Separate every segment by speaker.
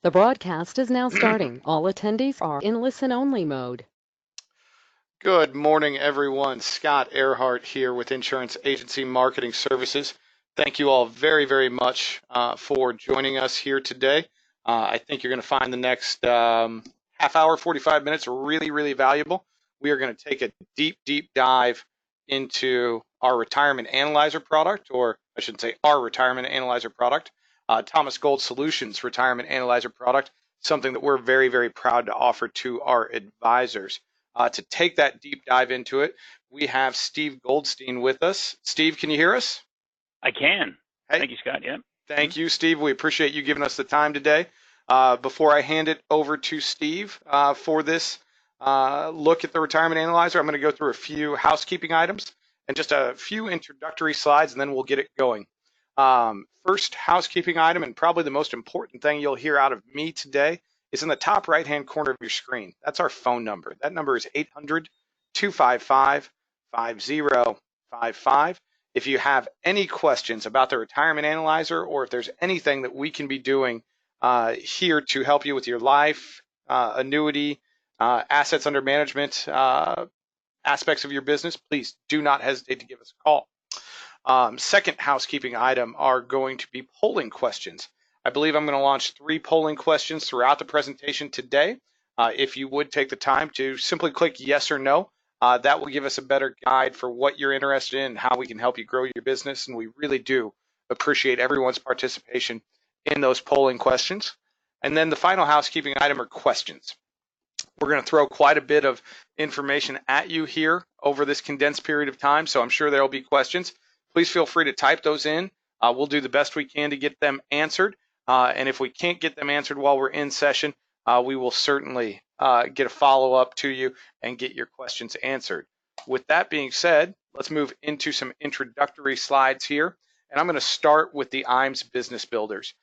Speaker 1: The broadcast is now starting. All attendees are in listen-only mode.
Speaker 2: Good morning, everyone. Scott Earhart here with Insurance Agency Marketing Services. Thank you all very, very much for joining us here today. I think you're going to find the next half hour, 45 minutes really, really valuable. We are going to take a deep, deep dive into our Retirement Analyzer product, or I should say our Retirement Analyzer product, Thomas Gold Solutions Retirement Analyzer product, something that we're very, very proud to offer to our advisors. To take that deep dive into it, we have Steve Goldstein with us. Steve, can you hear us?
Speaker 3: I can.
Speaker 2: Hey.
Speaker 3: Thank you, Scott. Yeah.
Speaker 2: Thank you, Steve. We appreciate you giving us the time today. Before I hand it over to Steve for this look at the Retirement Analyzer, I'm going to go through a few housekeeping items and just a few introductory slides, and then we'll get it going. First housekeeping item, and probably the most important thing you'll hear out of me today, is in the top right-hand corner of your screen. That's our phone number. That number is 800-255-5055. If you have any questions about the Retirement Analyzer, or if there's anything that we can be doing here to help you with your life, annuity, assets under management, aspects of your business, please do not hesitate to give us a call. Second housekeeping item are going to be polling questions. I believe I'm going to launch 3 polling questions throughout the presentation today. If you would take the time to simply click yes or no, that will give us a better guide for what you're interested in and how we can help you grow your business. And we really do appreciate everyone's participation in those polling questions. And then the final housekeeping item are questions. We're going to throw quite a bit of information at you here over this condensed period of time, so I'm sure there will be questions. Please feel free to type those in. We'll do the best we can to get them answered. And if we can't get them answered while we're in session, we will certainly get a follow-up to you and get your questions answered. With that being said, let's move into some introductory slides here. And I'm going to start with the Iams Business Builders.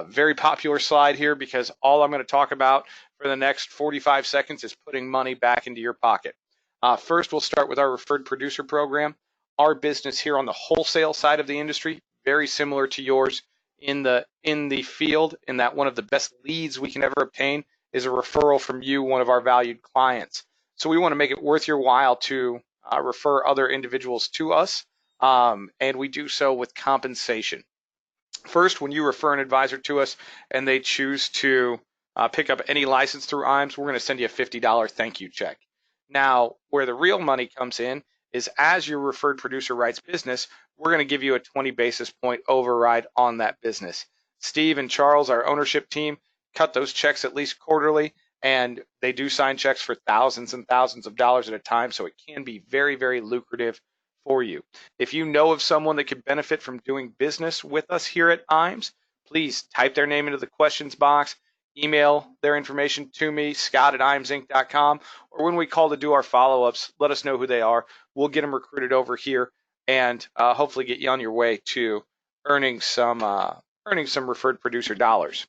Speaker 2: Very popular slide here because all I'm going to talk about for the next 45 seconds is putting money back into your pocket. First, we'll start with our Referred Producer Program. Our business here on the wholesale side of the industry, very similar to yours in the field, in that one of the best leads we can ever obtain is a referral from you, one of our valued clients. So we want to make it worth your while to refer other individuals to us, and we do so with compensation. First, when you refer an advisor to us and they choose to pick up any license through Iams, we're going to send you a $50 thank you check. Now, where the real money comes in is as your referred producer writes business, we're going to give you a 20 basis point override on that business. Steve and Charles, our ownership team, cut those checks at least quarterly, and they do sign checks for thousands and thousands of dollars at a time, so it can be very, very lucrative for you. If you know of someone that could benefit from doing business with us here at Iams, please type their name into the questions box, email their information to me, scott@iamsinc.com, or when we call to do our follow-ups, let us know who they are. We'll get them recruited over here and hopefully get you on your way to earning some referred producer dollars.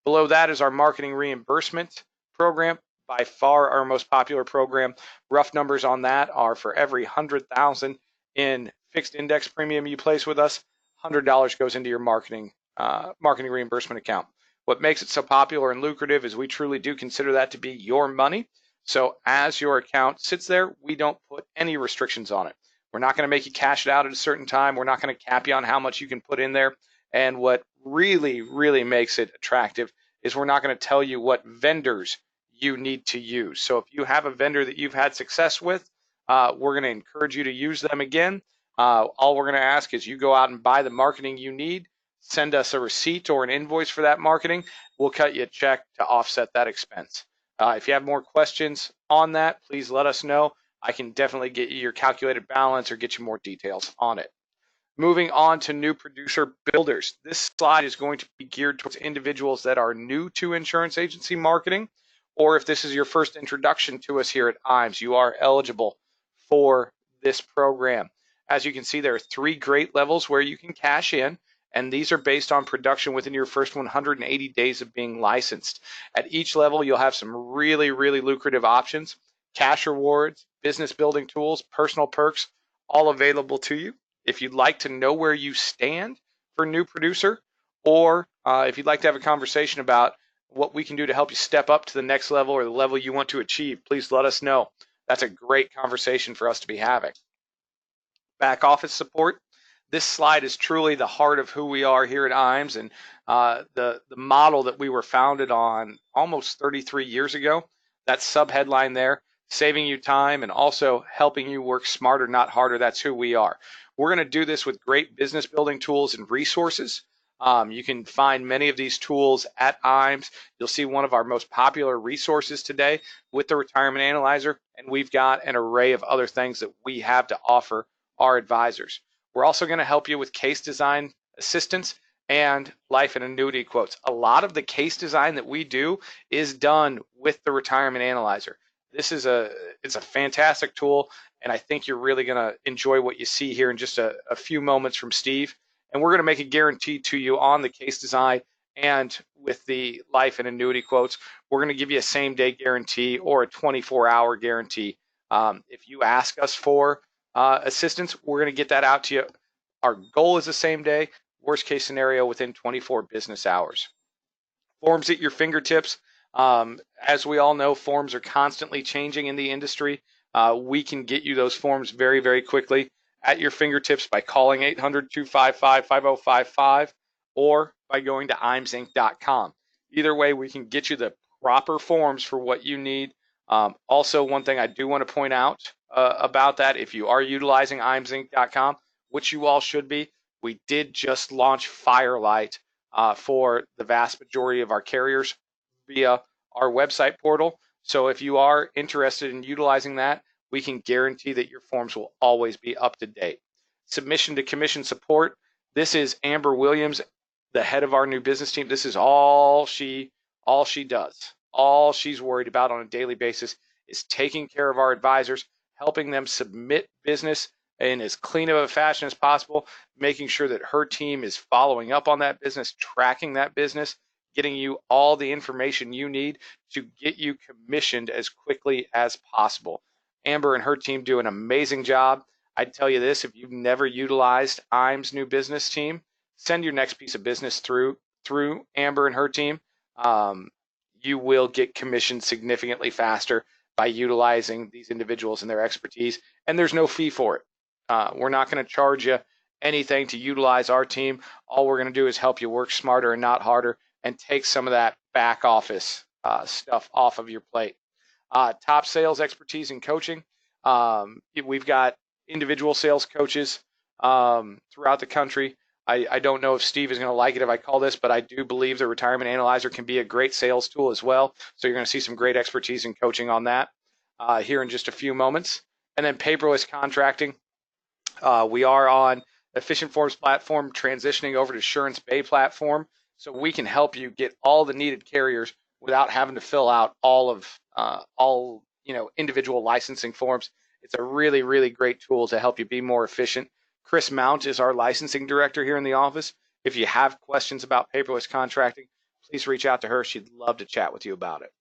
Speaker 2: Below that is our marketing reimbursement program, by far our most popular program. Rough numbers on that are for every $100,000 in fixed index premium you place with us, $100 goes into your marketing reimbursement account. What makes it so popular and lucrative is we truly do consider that to be your money. So as your account sits there, we don't put any restrictions on it. We're not going to make you cash it out at a certain time. We're not going to cap you on how much you can put in there. And what really, really makes it attractive is we're not going to tell you what vendors you need to use. So if you have a vendor that you've had success with, we're going to encourage you to use them again. All we're going to ask is you go out and buy the marketing you need, send us a receipt or an invoice for that marketing. We'll cut you a check to offset that expense. If you have more questions on that, please let us know. I can definitely get you your calculated balance or get you more details on it. Moving on to new producer builders. This slide is going to be geared towards individuals that are new to insurance agency marketing, or if this is your first introduction to us here at Iams, you are eligible for this program. As you can see, there are 3 great levels where you can cash in, and these are based on production within your first 180 days of being licensed. At each level, you'll have some really, really lucrative options, cash rewards, business building tools, personal perks, all available to you. If you'd like to know where you stand for new producer, or if you'd like to have a conversation about what we can do to help you step up to the next level or the level you want to achieve, please let us know. That's a great conversation for us to be having. Back office support. This slide is truly the heart of who we are here at Iams, and the model that we were founded on almost 33 years ago. That subheadline there, saving you time and also helping you work smarter, not harder. That's who we are. We're going to do this with great business building tools and resources. You can find many of these tools at Iams. You'll see one of our most popular resources today with the Retirement Analyzer, and we've got an array of other things that we have to offer our advisors. We're also going to help you with case design assistance and life and annuity quotes. A lot of the case design that we do is done with the Retirement Analyzer. It's a fantastic tool, and I think you're really going to enjoy what you see here in just a few moments from Steve. And we're going to make a guarantee to you on the case design and with the life and annuity quotes. We're going to give you a same-day guarantee or a 24-hour guarantee. If you ask us for assistance, we're going to get that out to you. Our goal is the same day, worst case scenario within 24 business hours. Forms at your fingertips. As we all know, forms are constantly changing in the industry. We can get you those forms very, very quickly at your fingertips by calling 800-255-5055 or by going to iamsinc.com. Either way, we can get you the proper forms for what you need. Also, one thing I do want to point out about that, if you are utilizing iamsinc.com, which you all should be, we did just launch Firelight for the vast majority of our carriers via our website portal. So if you are interested in utilizing that, we can guarantee that your forms will always be up to date. Submission to commission support. This is Amber Williams, the head of our new business team. This is all she does. All she's worried about on a daily basis is taking care of our advisors, helping them submit business in as clean of a fashion as possible, making sure that her team is following up on that business, tracking that business, getting you all the information you need to get you commissioned as quickly as possible. Amber and her team do an amazing job. I'd tell you this, if you've never utilized Iams' new business team, send your next piece of business through Amber and her team. You will get commissioned significantly faster by utilizing these individuals and their expertise, and there's no fee for it. We're not going to charge you anything to utilize our team. All we're going to do is help you work smarter and not harder and take some of that back office stuff off of your plate. Top sales expertise and coaching. We've got individual sales coaches throughout the country. I don't know if Steve is going to like it if I call this, but I do believe the Retirement Analyzer can be a great sales tool as well. So you're going to see some great expertise and coaching on that here in just a few moments. And then paperless contracting. We are on Efficient Forms platform, transitioning over to Assurance Bay platform, so we can help you get all the needed carriers without having to fill out all individual licensing forms. It's a really, really great tool to help you be more efficient. Chris Mount is our licensing director here in the office. If you have questions about paperless contracting, please reach out to her. She'd love to chat with you about it.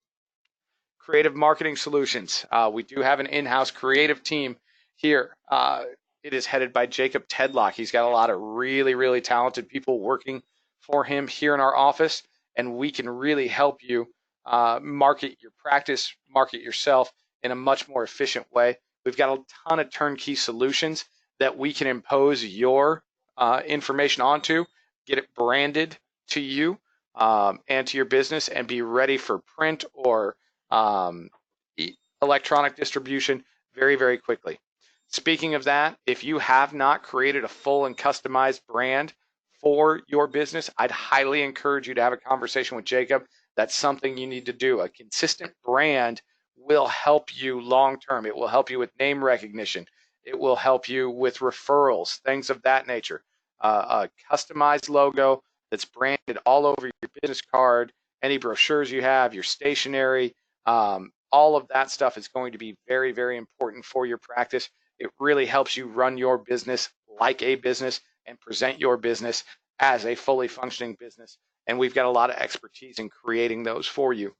Speaker 2: Creative marketing solutions. We do have an in-house creative team here. It is headed by Jacob Tedlock. He's got a lot of really, really talented people working for him here in our office, and we can really help you market your practice, market yourself in a much more efficient way. We've got a ton of turnkey solutions that we can impose your information onto, get it branded to you and to your business, and be ready for print or electronic distribution very, very quickly. Speaking of that, if you have not created a full and customized brand for your business, I'd highly encourage you to have a conversation with Jacob. That's something you need to do. A consistent brand will help you long term. It will help you with name recognition. It will help you with referrals, things of that nature. A customized logo that's branded all over your business card, any brochures you have, your stationery, all of that stuff is going to be very, very important for your practice. It really helps you run your business like a business and present your business as a fully functioning business. And we've got a lot of expertise in creating those for you.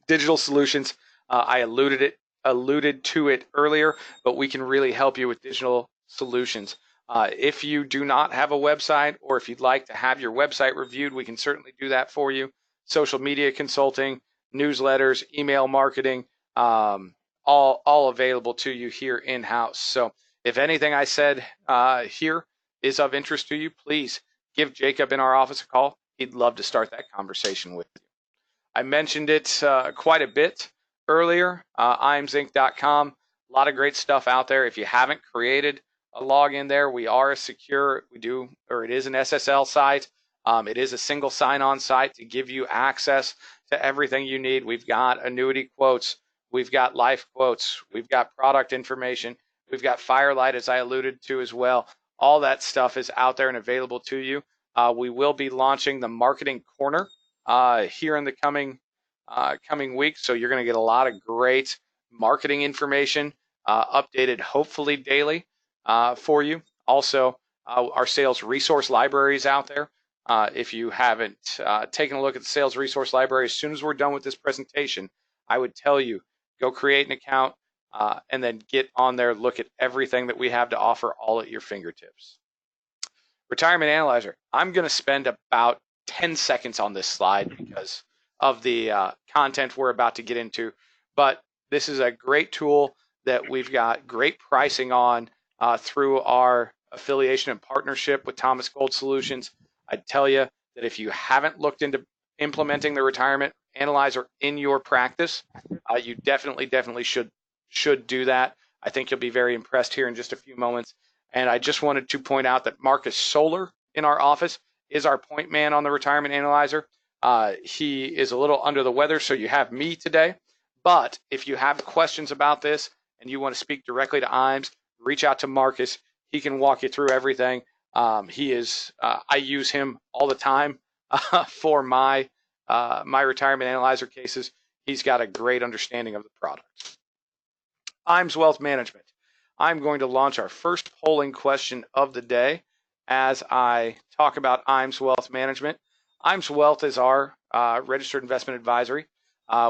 Speaker 2: Digital solutions, I alluded to it earlier, but we can really help you with digital solutions. If you do not have a website, or if you'd like to have your website reviewed, we can certainly do that for you. social media consulting, newsletters, email marketing, all available to you here in-house. So if anything I said here is of interest to you, please give Jacob in our office a call. He'd love to start that conversation with you. I mentioned it quite a bit earlier, iamsinc.com. A lot of great stuff out there. If you haven't created a login there, we are a secure, it is an SSL site. It is a single sign-on site to give you access to everything you need. We've got annuity quotes, we've got life quotes, we've got product information, we've got Firelight, as I alluded to as well. All that stuff is out there and available to you. We will be launching the Marketing Corner here in the coming weeks, so you're going to get a lot of great marketing information updated hopefully daily for you. Also, our sales resource library is out there. If you haven't taken a look at the sales resource library, as soon as we're done with this presentation, I would tell you, go create an account and then get on there, look at everything that we have to offer all at your fingertips. Retirement Analyzer. I'm going to spend about 10 seconds on this slide because of the content we're about to get into, but this is a great tool that we've got great pricing on through our affiliation and partnership with Thomas Gold Solutions. I'd tell you that if you haven't looked into implementing the Retirement Analyzer in your practice, you definitely should do that. I think you'll be very impressed here in just a few moments. And I just wanted to point out that Marcus Solar in our office is our point man on the Retirement Analyzer. He is a little under the weather, so you have me today. But if you have questions about this and you want to speak directly to Iams, reach out to Marcus. He can walk you through everything. I use him all the time for my Retirement Analyzer cases. He's got a great understanding of the product. Iams Wealth Management. I'm going to launch our first polling question of the day as I talk about Iams Wealth Management. Iams Wealth is our registered investment advisory.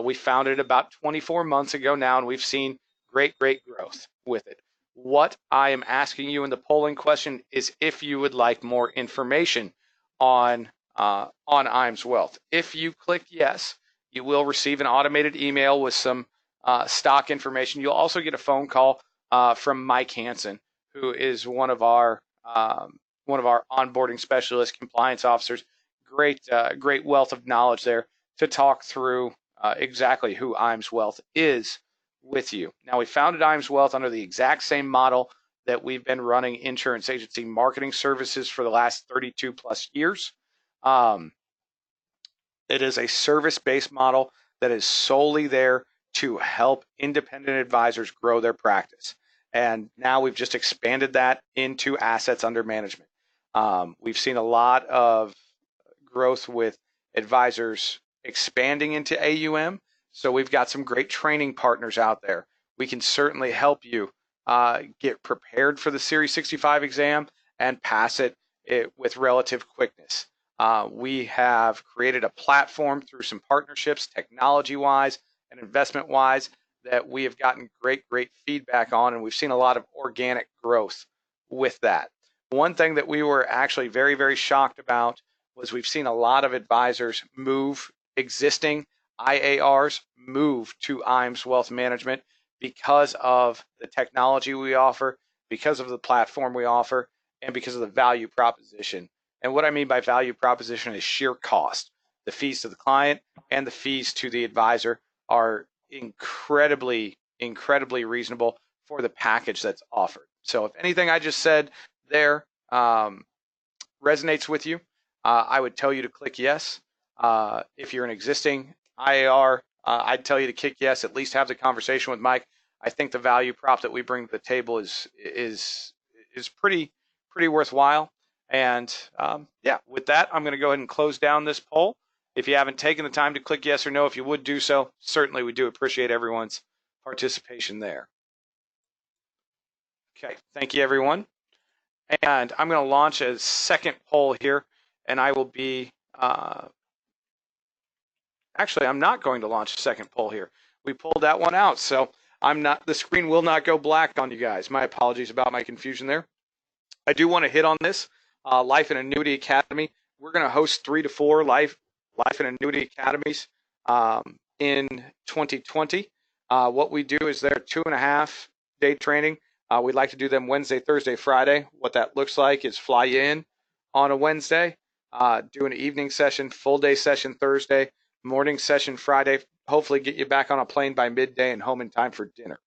Speaker 2: We founded it about 24 months ago now, and we've seen great growth with it. What I am asking you in the polling question is if you would like more information on Iams Wealth. If you click yes, you will receive an automated email with some stock information. You'll also get a phone call from Mike Hansen, who is one of our onboarding specialists, compliance officers. Great wealth of knowledge there to talk through exactly who Iams Wealth is with you. Now, we founded Iams Wealth under the exact same model that we've been running insurance agency marketing services for the last 32 plus years. It is a service-based model that is solely there to help independent advisors grow their practice. And now we've just expanded that into assets under management. We've seen a lot of growth with advisors expanding into AUM. So we've got some great training partners out there. We can certainly help you get prepared for the Series 65 exam and pass it with relative quickness. We have created a platform through some partnerships, technology-wise and investment-wise, that we have gotten great feedback on, and we've seen a lot of organic growth with that. One thing that we were actually very shocked about was we've seen a lot of advisors move, existing IARs move to Iams Wealth Management because of the technology we offer, because of the platform we offer, and because of the value proposition. And what I mean by value proposition is sheer cost. The fees to the client and the fees to the advisor are incredibly reasonable for the package that's offered. So if anything I just said there resonates with you, I would tell you to click yes. If you're an existing IAR, I'd tell you to click yes, at least have the conversation with Mike. I think the value prop that we bring to the table is pretty worthwhile. And yeah, with that, I'm going to go ahead and close down this poll. If you haven't taken the time to click yes or no, if you would do so, certainly we do appreciate everyone's participation there. Okay, thank you, everyone. And I'm going to launch a second poll here, and I will be, actually, I'm not going to launch a second poll here. We pulled that one out, so the screen will not go black on you guys. My apologies about my confusion there. I do want to hit on this, Life and Annuity Academy. We're going to host 3 to 4 life life and annuity academies in 2020. What we do is they're 2.5-day training. We'd like to do them Wednesday, Thursday, Friday. What that looks like is fly you in on a Wednesday, do an evening session, full day session Thursday, morning session Friday, hopefully get you back on a plane by midday and home in time for dinner.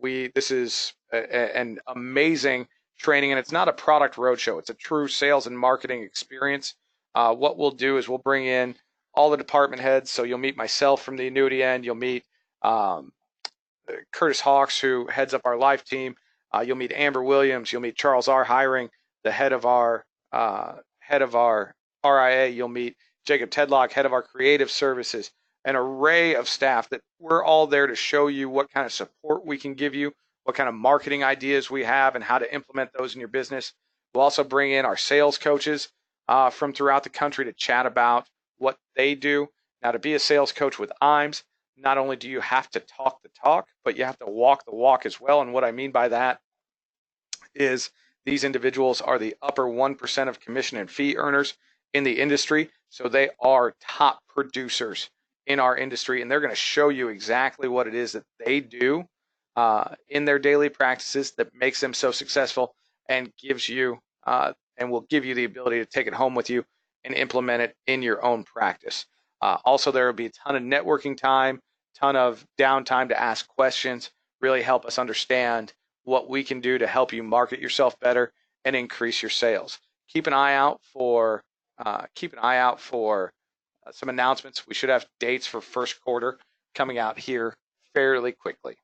Speaker 2: This is an amazing training, and it's not a product roadshow. It's a true sales and marketing experience. What we'll do is we'll bring in all the department heads. So you'll meet myself from the annuity end. You'll meet Curtis Hawks, who heads up our life team. You'll meet Amber Williams. You'll meet Charles R. Hiring, the head of our RIA. You'll meet Jacob Tedlock, head of our creative services. An array of staff that we're all there to show you what kind of support we can give you, what kind of marketing ideas we have, and how to implement those in your business. We'll also bring in our sales coaches from throughout the country to chat about what they do. Now, to be a sales coach with Iams, not only do you have to talk the talk, but you have to walk the walk as well. And what I mean by that is these individuals are the upper 1% of commission and fee earners in the industry. So they are top producers in our industry, and they're going to show you exactly what it is that they do in their daily practices that makes them so successful and gives you and will give you the ability to take it home with you and implement it in your own practice. Also, there will be a ton of networking time, ton of downtime to ask questions, really help us understand what we can do to help you market yourself better and increase your sales. Keep an eye out for some announcements. We should have dates for first quarter coming out here fairly quickly.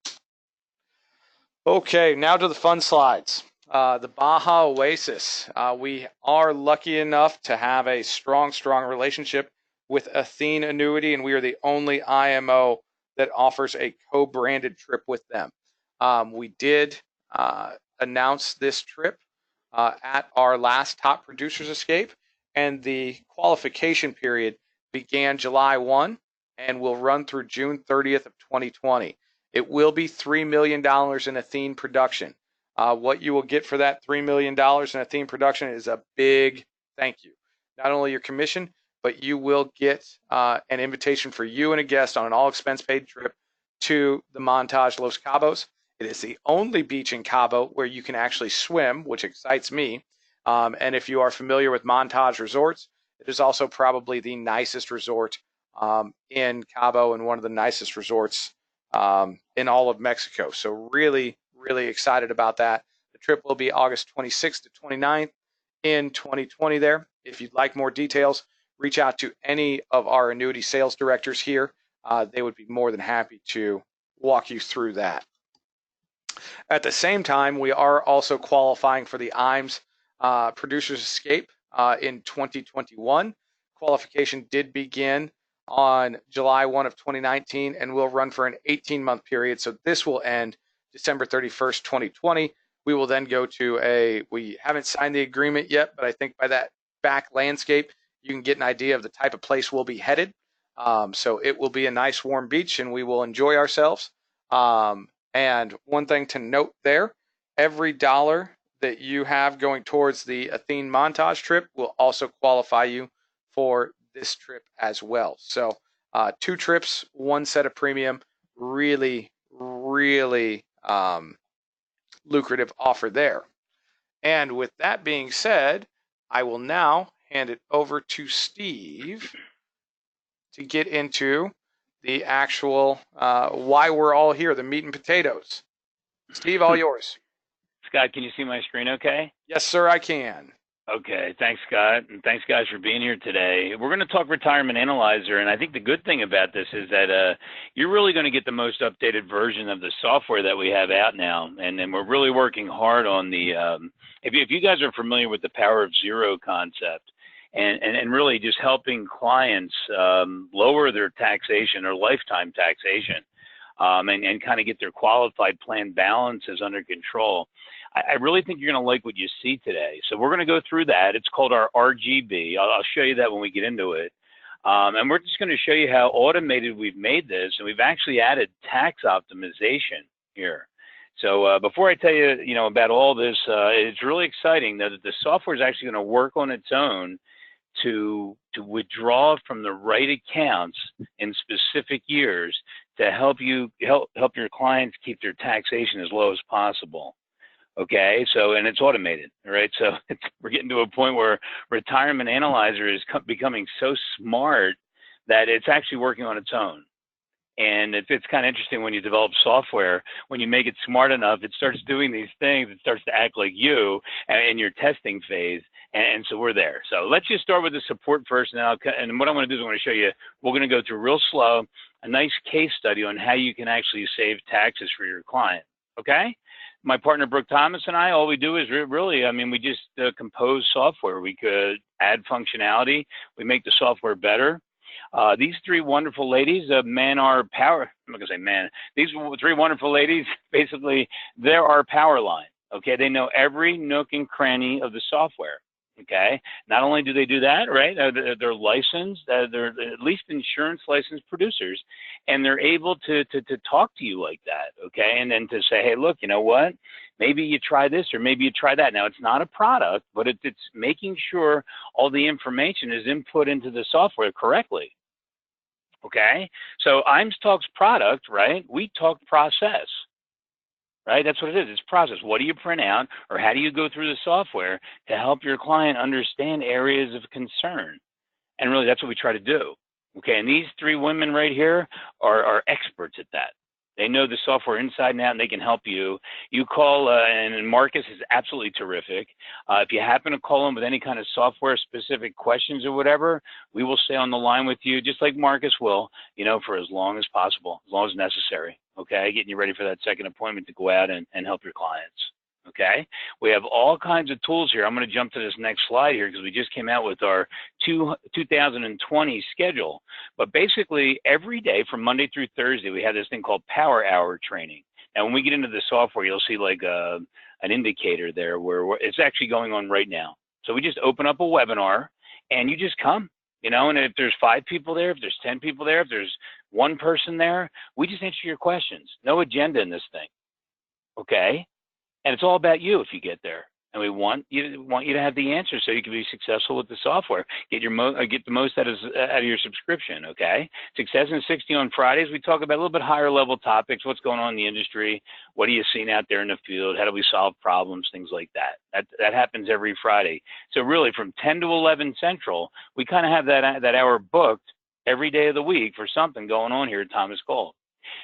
Speaker 2: Okay, now to the fun slides. The Baja Oasis. We are lucky enough to have a strong relationship with Athene Annuity, and we are the only IMO that offers a co-branded trip with them. We did announce this trip at our last Top Producers Escape, and the qualification period began July 1 and will run through June 30th of 2020. It will be $3 million in Athene production. What you will get for that $3 million in Athene production is a big thank you. Not only your commission, but you will get an invitation for you and a guest on an all-expense-paid trip to the Montage Los Cabos. It is the only beach in Cabo where you can actually swim, which excites me. And if you are familiar with Montage Resorts, it is also probably the nicest resort in Cabo and one of the nicest resorts in all of Mexico. So really excited about that. The trip will be August 26th to 29th in 2020 there. If you'd like more details, reach out to any of our annuity sales directors here. They would be more than happy to walk you through that. At the same time, we are also qualifying for the Iams Producers Escape in 2021. Qualification did begin on July 1 of 2019 and will run for an 18-month period. So this will end December 31st, 2020. We will then go to we haven't signed the agreement yet, but I think by that back landscape, you can get an idea of the type of place we'll be headed. So it will be a nice warm beach and we will enjoy ourselves. And one thing to note there, every dollar that you have going towards the Athene Montage trip will also qualify you for this trip as well. So 2 trips, 1 set of premium, really lucrative offer there. And with that being said, I will now hand it over to Steve to get into the actual why we're all here, the meat and potatoes. Steve, all yours.
Speaker 3: Scott, can you see my screen okay?
Speaker 2: Yes, sir, I can.
Speaker 3: Okay, thanks, Scott, and thanks, guys, for being here today. We're going to talk Retirement Analyzer, and I think the good thing about this is that you're really going to get the most updated version of the software that we have out now, and then we're really working hard on the if you guys are familiar with the power of zero concept, and really just helping clients lower their taxation or lifetime taxation, and kind of get their qualified plan balances under control. I really think you're going to like what you see today. So we're going to go through that. It's called our RGB. I'll show you that when we get into it. And we're just going to show you how automated we've made this, and we've actually added tax optimization here. So before I tell you, about all this, it's really exciting that the software is actually going to work on its own to withdraw from the right accounts in specific years to help your clients keep their taxation as low as possible. Okay, so, and it's automated, right? So we're getting to a point where Retirement Analyzer is becoming so smart that it's actually working on its own. And it's kind of interesting when you develop software, when you make it smart enough, it starts doing these things, it starts to act like you in your testing phase. And so we're there. So let's just start with the support first. And what I'm going to do is I'm going to show you, we're going to go through real slow, a nice case study on how you can actually save taxes for your client. Okay? My partner, Brooke Thomas, and I, all we do is really, I mean, we just compose software. We could add functionality. We make the software better. These three wonderful ladies, man are power, I'm not going to say man, these three wonderful ladies, basically, they're our power line. Okay, they know every nook and cranny of the software. Okay, not only do they do that, right, they're licensed, they're at least insurance licensed producers, and they're able to talk to you like that, okay, and then to say, hey, look, you know what, maybe you try this or maybe you try that. Now, it's not a product, but it's making sure all the information is input into the software correctly, okay? So Iams talks product, right? We talk process. Right? That's what it is. It's process. What do you print out, or how do you go through the software to help your client understand areas of concern? And really, that's what we try to do. Okay, and these three women right here are experts at that. They know the software inside and out, and they can help you. You call, and Marcus is absolutely terrific. If you happen to call him with any kind of software-specific questions or whatever, we will stay on the line with you, just like Marcus will, you know, for as long as possible, as long as necessary. Okay, getting you ready for that second appointment to go out and help your clients. Okay, we have all kinds of tools here. I'm going to jump to this next slide here because we just came out with our 2020 schedule. But basically, every day from Monday through Thursday, we have this thing called Power Hour training. Now, when we get into the software, you'll see like an indicator there where it's actually going on right now. So we just open up a webinar and you just come, you know, and if there's 5 people there, if there's 10 people there, if there's 1 person there, we just answer your questions. No agenda in this thing. Okay. And it's all about you if you get there. And we want you to have the answer so you can be successful with the software. Get the most out of your subscription, okay? Success in 60 on Fridays, we talk about a little bit higher level topics, what's going on in the industry, what are you seeing out there in the field, how do we solve problems, things like that. That happens every Friday. So really from 10 to 11 Central, we kind of have that hour booked every day of the week for something going on here at Thomas Gold.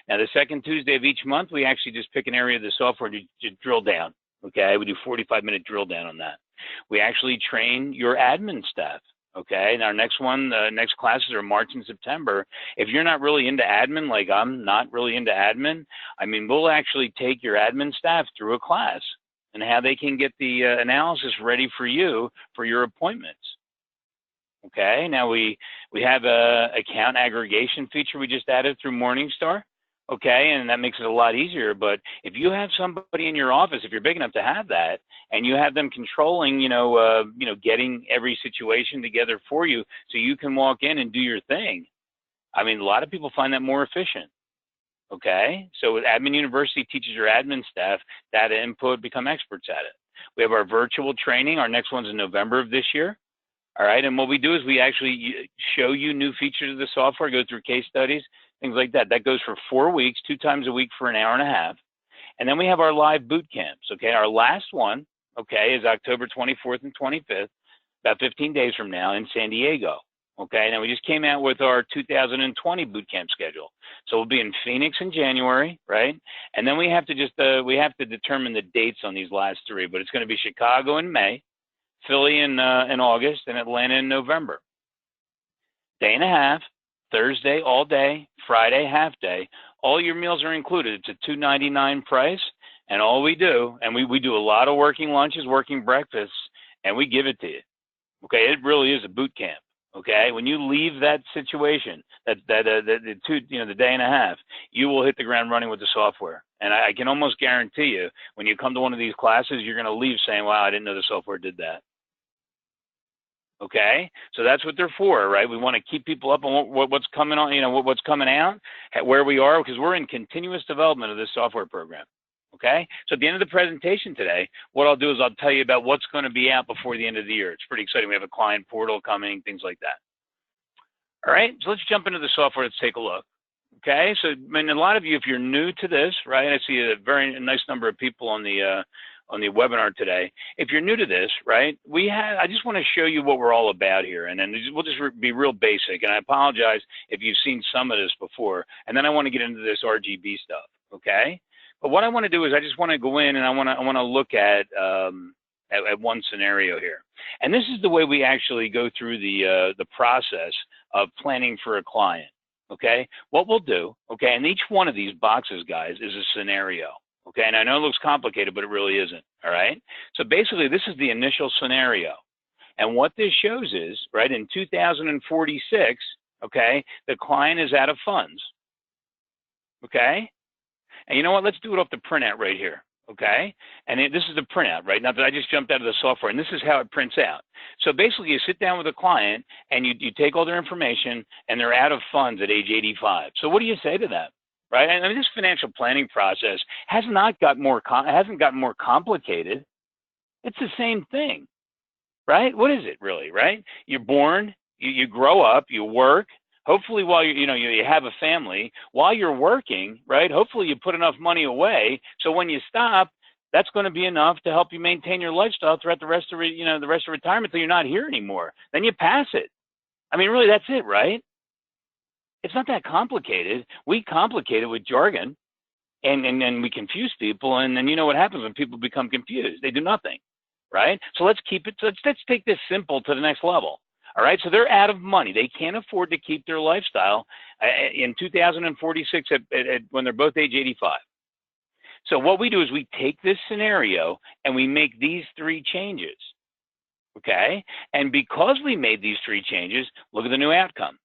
Speaker 3: Now, the second Tuesday of each month, we actually just pick an area of the software to drill down, okay? We do 45-minute drill down on that. We actually train your admin staff, okay? And our next next classes are March and September. If you're not really into admin, like I'm not really into admin, I mean, we'll actually take your admin staff through a class and how they can get the analysis ready for you for your appointments. Okay, now we have a account aggregation feature we just added through Morningstar. Okay, and that makes it a lot easier. But if you have somebody in your office, if you're big enough to have that, and you have them controlling, getting every situation together for you, so you can walk in and do your thing. I mean, a lot of people find that more efficient. Okay, so with Admin University teaches your admin staff data input, become experts at it. We have our virtual training. Our next one's in November of this year. All right, and what we do is we actually show you new features of the software, go through case studies, things like that. That goes for 4 weeks, 2 times a week for an hour and a half. And then we have our live boot camps, okay? Our last one, okay, is October 24th and 25th, about 15 days from now in San Diego, okay? Now, we just came out with our 2020 boot camp schedule. So we'll be in Phoenix in January, right? And then we have to just, we have to determine the dates on these last 3, but it's going to be Chicago in May, Philly in August, and Atlanta in November. Day and a half, Thursday all day, Friday half day. All your meals are included. It's a $2.99 price, and all we do, and we do a lot of working lunches, working breakfasts, and we give it to you. Okay, it really is a boot camp. Okay, when you leave that situation, the day and a half, you will hit the ground running with the software. And I can almost guarantee you, when you come to one of these classes, you're going to leave saying, "Wow, I didn't know the software did that." Okay, so that's what they're for, right? We want to keep people up on what's coming on, what's coming out, where we are, because we're in continuous development of this software program. Okay, so at the end of the presentation today, what I'll do is I'll tell you about what's going to be out before the end of the year. It's pretty exciting. We have a client portal coming, things like that. All right, so let's jump into the software. Let's take a look. Okay, so and a lot of you, if you're new to this, right, I see a very nice number of people on the webinar today. If you're new to this, right, I just want to show you what we're all about here, and then we'll just be real basic. And I apologize if you've seen some of this before, and then I want to get into this RGB stuff. Okay. But what I want to do is I just want to go in and I want to look at one scenario here. And this is the way we actually go through the process of planning for a client. Okay. What we'll do, okay, and each one of these boxes, guys, is a scenario. Okay. And I know it looks complicated, but it really isn't. All right. So basically, this is the initial scenario. And what this shows is, right, in 2046, okay, the client is out of funds. Okay. And you know what? Let's do it off the printout right here, okay? And this is the printout, right? Now that I just jumped out of the software, and this is how it prints out. So basically, you sit down with a client, and you take all their information, and they're out of funds at age 85. So what do you say to that, right? I mean, this financial planning process hasn't gotten more complicated. It's the same thing, right? What is it really, right? You're born, you grow up, you work. Hopefully while you have a family, while you're working, right? Hopefully you put enough money away so when you stop, that's going to be enough to help you maintain your lifestyle throughout the rest of retirement till you're not here anymore. Then you pass it. I mean, really, that's it, right? It's not that complicated. We complicate it with jargon, and we confuse people, and then you know what happens when people become confused? They do nothing, right? So let's keep it. Let's take this simple to the next level. All right, so they're out of money. They can't afford to keep their lifestyle in 2046 when they're both age 85. So what we do is we take this scenario and we make these three changes, okay? And because we made these three changes, look at the new outcome.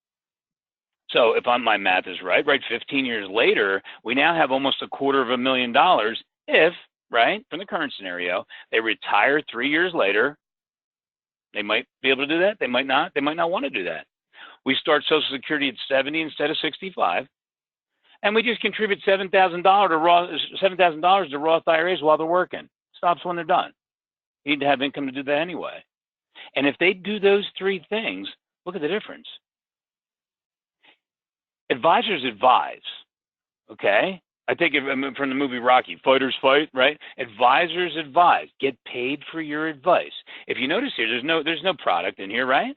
Speaker 3: So if my math is right, 15 years later, we now have almost $250,000 if, right, from the current scenario, they retire 3 years later. They might be able to do that. They might not. They might not want to do that. We start Social Security at 70 instead of 65, and we just contribute $7,000 to Roth IRAs while they're working. Stops when they're done. You need to have income to do that anyway. And if they do those three things, look at the difference. Advisors advise. Okay. I take it from the movie Rocky, fighters fight, right? Advisors advise, get paid for your advice. If you notice here, there's no product in here, right?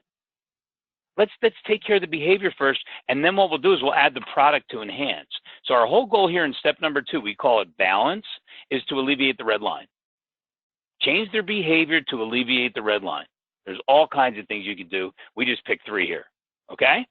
Speaker 3: Let's take care of the behavior first, and then what we'll do is we'll add the product to enhance. So our whole goal here in step number 2, we call it balance, is to alleviate the red line. Change their behavior to alleviate the red line. There's all kinds of things you can do. We just picked 3 here, okay?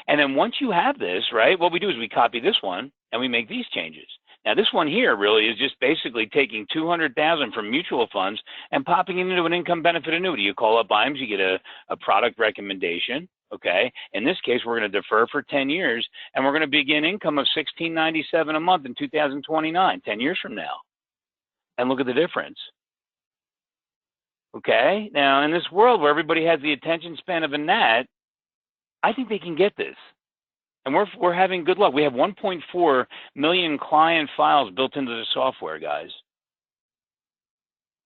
Speaker 3: And then once you have this, right, what we do is we copy this one and we make these changes. Now this one here really is just basically taking $200,000 from mutual funds and popping it into an income benefit annuity. You call up Iams, you get a product recommendation, okay? In this case, we're going to defer for 10 years and we're going to begin income of $1,697 a month in 2029, 10 years from now. And look at the difference. Okay? Now in this world where everybody has the attention span of a gnat, I think they can get this. And we're having good luck. We have 1.4 million client files built into the software, guys.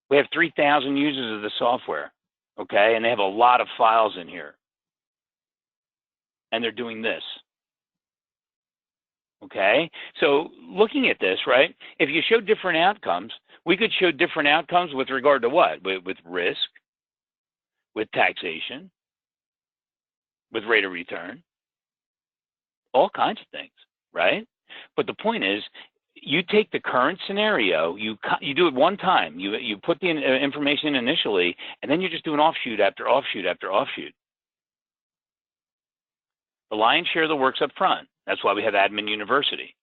Speaker 3: We have 3,000 users of the software, okay? And they have a lot of files in here. And they're doing this. Okay? So looking at this, right, if you show different outcomes, we could show different outcomes with regard to what? With risk, with taxation, with rate of return, all kinds of things, right? But the point is, you take the current scenario, you do it one time, you put the information in initially, and then you just do an offshoot after offshoot after offshoot. The lion's share of the work's up front. That's why we have Admin University.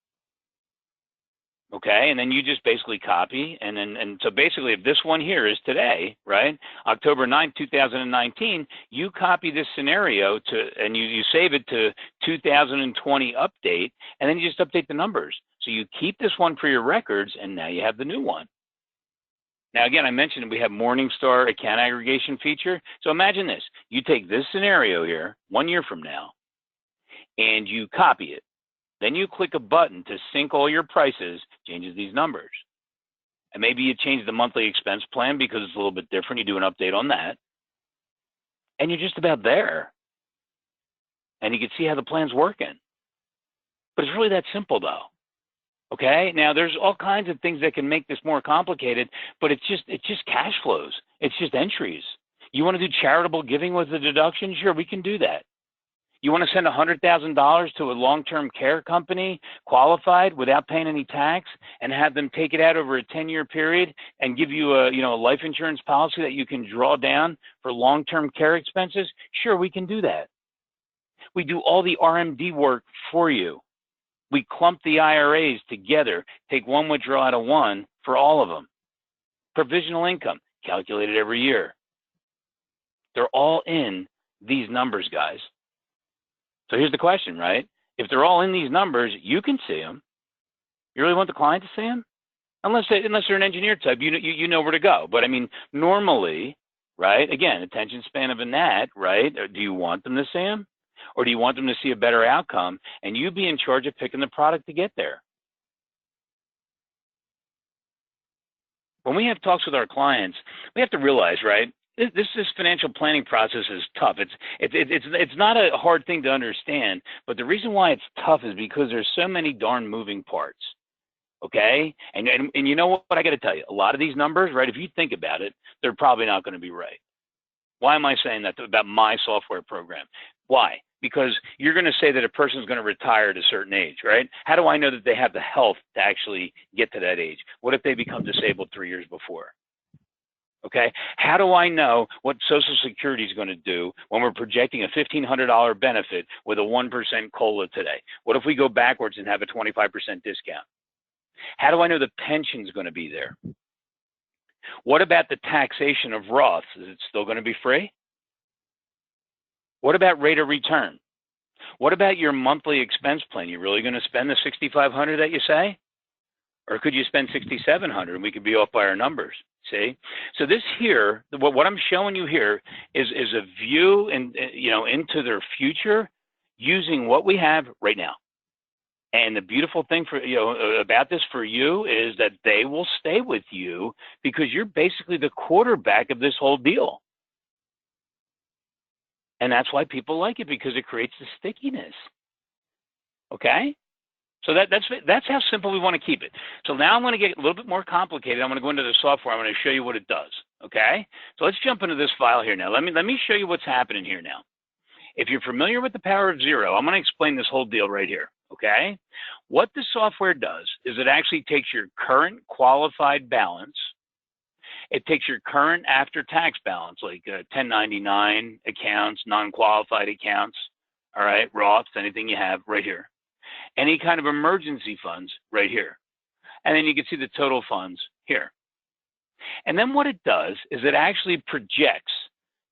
Speaker 3: Okay, and then you just basically copy, and so basically if this one here is today, right, October 9th, 2019, you copy this scenario and you save it to 2020 update, and then you just update the numbers. So you keep this one for your records, and now you have the new one. Now again, I mentioned we have Morningstar account aggregation feature. So imagine this, you take this scenario here 1 year from now, and you copy it. Then you click a button to sync all your prices, changes these numbers. And maybe you change the monthly expense plan because it's a little bit different. You do an update on that. And you're just about there. And you can see how the plan's working. But it's really that simple, though. Okay? Now, there's all kinds of things that can make this more complicated, but it's just cash flows. It's just entries. You want to do charitable giving with the deduction? Sure, we can do that. You want to send $100,000 to a long-term care company, qualified, without paying any tax, and have them take it out over a 10-year period and give you a life insurance policy that you can draw down for long-term care expenses? Sure, we can do that. We do all the RMD work for you. We clump the IRAs together, take one withdrawal out of one for all of them. Provisional income, calculated every year. They're all in these numbers, guys. So here's the question, right? If they're all in these numbers, you can see them. You really want the client to see them? Unless they're an engineer type, you know where to go. But I mean, normally, right? Again, attention span of a gnat, right? Do you want them to see them? Or do you want them to see a better outcome and you be in charge of picking the product to get there? When we have talks with our clients, we have to realize, right? This financial planning process is tough. It's not a hard thing to understand, but the reason why it's tough is because there's so many darn moving parts. Okay? And you know what I got to tell you? A lot of these numbers, right, if you think about it, they're probably not going to be right. Why am I saying that about my software program? Why? Because you're going to say that a person is going to retire at a certain age, right? How do I know that they have the health to actually get to that age? What if they become disabled 3 years before? Okay, how do I know what Social Security is going to do when we're projecting a $1,500 benefit with a 1% COLA today? What if we go backwards and have a 25% discount? How do I know the pension is going to be there? What about the taxation of Roths? Is it still going to be free? What about rate of return? What about your monthly expense plan? You really going to spend the $6,500 that you say? Or could you spend $6,700 and we could be off by our numbers? See? So this here, what I'm showing you here is a view into their future using what we have right now. And the beautiful thing about this for you is that they will stay with you because you're basically the quarterback of this whole deal. And that's why people like it, because it creates the stickiness. Okay? So that's how simple we want to keep it. So now I'm going to get a little bit more complicated. I'm going to go into the software. I'm going to show you what it does. Okay? So let's jump into this file here now. Let me show you what's happening here now. If you're familiar with the power of zero, I'm going to explain this whole deal right here. Okay? What the software does is it actually takes your current qualified balance. It takes your current after-tax balance, like 1099 accounts, non-qualified accounts, all right, Roths, anything you have right here. Any kind of emergency funds right here. And then you can see the total funds here. And then what it does is it actually projects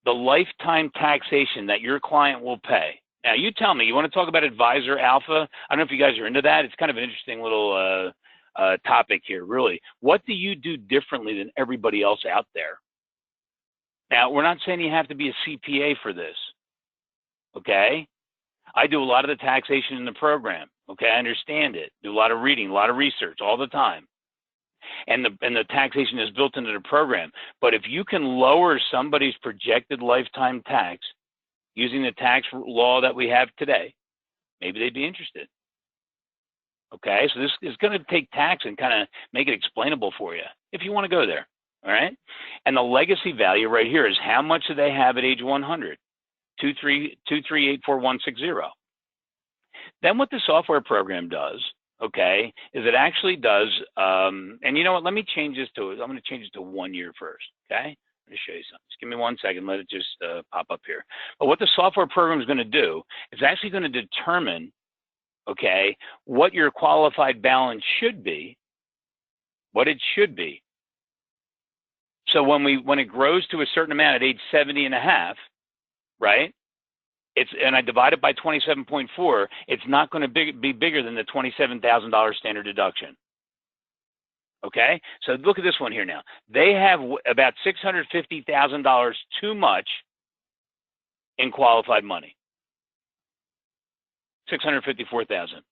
Speaker 3: the lifetime taxation that your client will pay. Now, you tell me, you want to talk about Advisor Alpha? I don't know if you guys are into that. It's kind of an interesting little topic here, really. What do you do differently than everybody else out there? Now, we're not saying you have to be a CPA for this, okay? I do a lot of the taxation in the program, okay? I understand it. Do a lot of reading, a lot of research all the time. And the taxation is built into the program. But if you can lower somebody's projected lifetime tax using the tax law that we have today, maybe they'd be interested. Okay, so this is going to take tax and kind of make it explainable for you if you want to go there, all right? And the legacy value right here is how much do they have at age 100? 2384160. Then what the software program does, okay, is it actually does, and you know what, let me change this to, I'm going to change it to 1 year first, okay? Let me show you something. Just give me 1 second, let it just pop up here. But what the software program is going to do, it's actually going to determine, okay, what your qualified balance should be, what it should be. So when it grows to a certain amount at age 70 and a half, right, and I divide it by 27.4, it's not going to be bigger than the $27,000 standard deduction. Okay, so look at this one here now. They have about $650,000 too much in qualified money. $654,000.